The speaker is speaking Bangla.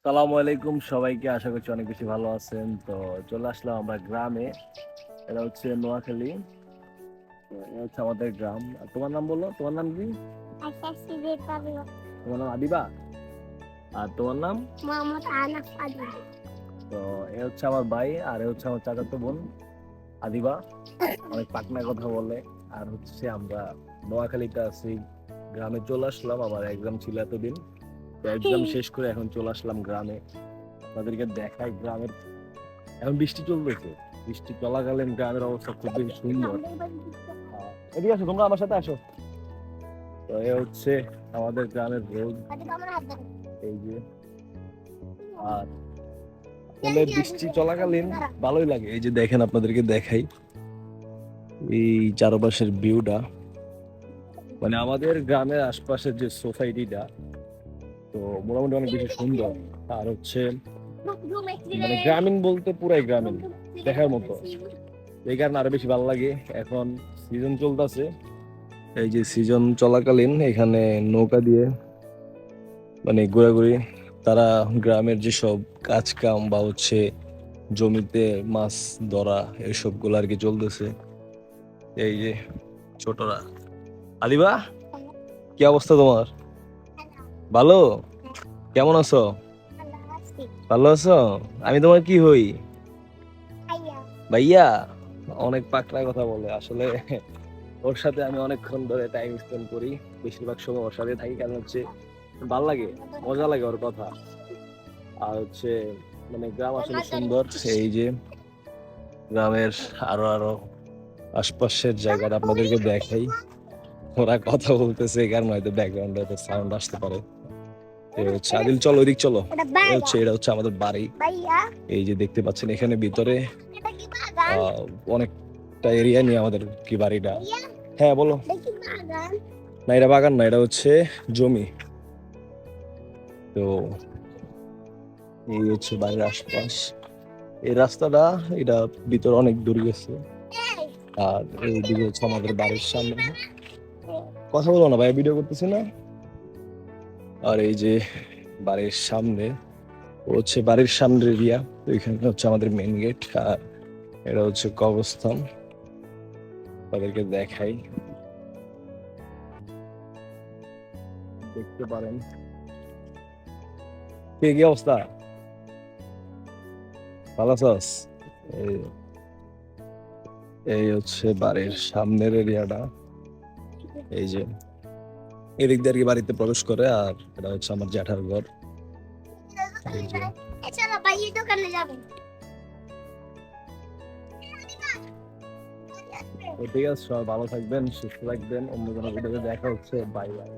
সালামু আলাইকুম সবাইকে, আশা করছি অনেক বেশি ভালো আছেন। তো চলে আসলাম আমরা গ্রামে। এটা হচ্ছে নোয়াখালী। তো এটা হচ্ছে আমাদের গ্রাম। আর তোমার নাম বললো, তোমার নাম কি? তোমার নাম আদিবা? আর তোমার নাম? মোহাম্মদ আনাস আলী। তো এ হচ্ছে আমার ভাই, আর এ হচ্ছে আমার চাচাতো বোন আদিবা। অনেক পাকনা কথা বলে। আর হচ্ছে আমরা নোয়াখালীতে আছি, গ্রামে চলে আসলাম। আবার এক্সাম ছিল এতদিন, তো এক্সাম শেষ করে এখন চলে আসলাম গ্রামে। তাদেরকে দেখাই গ্রামের। এখন বৃষ্টি চলতেছে, বৃষ্টি চলাকালীন গ্রামের অবস্থা খুব বেশি সুন্দর। এদিকে আসো, তোমরা আমার সাথে আসো। তো এ হচ্ছে আমাদের গ্রামের রোড, এই যে। আর আসলে বৃষ্টি চলাকালীন ভালোই লাগে। এই যে দেখেন, আপনাদেরকে দেখাই এই চারপাশের ভিউটা। মানে আমাদের গ্রামের আশপাশের যে সোসাইটিটা, তো মোটামুটি অনেক বেশি সুন্দর। আর হচ্ছে মানে গ্রামীণ বলতে পুরাই গ্রামীণ, দেখার মতো। এই কারণে আরো বেশি ভালো লাগে। এখন সিজন চলতেছে, এই যে সিজন চলাকালীন এখানে নৌকা দিয়ে মানে ঘোরাঘুরি, তারা গ্রামের যেসব কাজ কাম বা হচ্ছে জমিতে মাছ ধরা এসব গুলো আর কি চলতেছে। এই যে ছোটরা। আদিবা, কি অবস্থা তোমার? ভালো? কেমন আছো? ভালো আছো? আমি তোমার কি হই? ভাইয়া? অনেক পাকড়া কথা বলে আসলে। ওর সাথে আমি অনেকক্ষণ ধরে টাইম স্পেন্ড করি, বেশিরভাগ সময় ওর সাথে থাকি। কারণ হচ্ছে ভাল লাগে, মজা লাগে ওর কথা। আর হচ্ছে মানে গ্রাম আসলে সুন্দর। এই যে গ্রামের আরো আরো আশপাশের জায়গাটা আপনাদেরকে দেখাই। ওরা কথা বলতেছে, এই কারণে হয়তো ব্যাকগ্রাউন্ডে হয়তো সাউন্ড আসতে পারে। এই হচ্ছে আদিল, চলো ওইদিক চলো। এটা হচ্ছে আমাদের বাড়ি। এই যে দেখতে পাচ্ছেন এখানে ভিতরে আহ অনেকটা এরিয়া নিয়ে আমাদের কি বাড়িটা। হ্যাঁ বলো। না, এটা বাগান না, এটা হচ্ছে জমি। তো এই হচ্ছে বাড়ির আশপাশ। এই রাস্তাটা, এটা ভিতরে অনেক দূর গেছে। আর এইদিকে হচ্ছে আমাদের বাড়ির সামনে। কথা বলো না ভাই, ভিডিও করতেছি না। আর এই যে বাড়ির সামনে, ও হচ্ছে বাড়ির সামনের এরিয়া। তো এখানে হচ্ছে আমাদের মেইন গেট। আর এটা হচ্ছে কবরস্থান, তাদেরকে দেখাই, দেখতে পারেন। কি অবস্থা? ভালো আছস? এই এই হচ্ছে বাড়ির সামনের এরিয়াটা। এই যে এদিক দিয়ে আর কি বাড়িতে প্রবেশ করে। আর এটা হচ্ছে আমার জ্যাঠার ঘর। এই যে তো ঠিক আছে, সবাই ভালো থাকবেন, সুস্থ থাকবেন। অন্য কোনো ভিডিওতে দেখা হচ্ছে। Bye bye.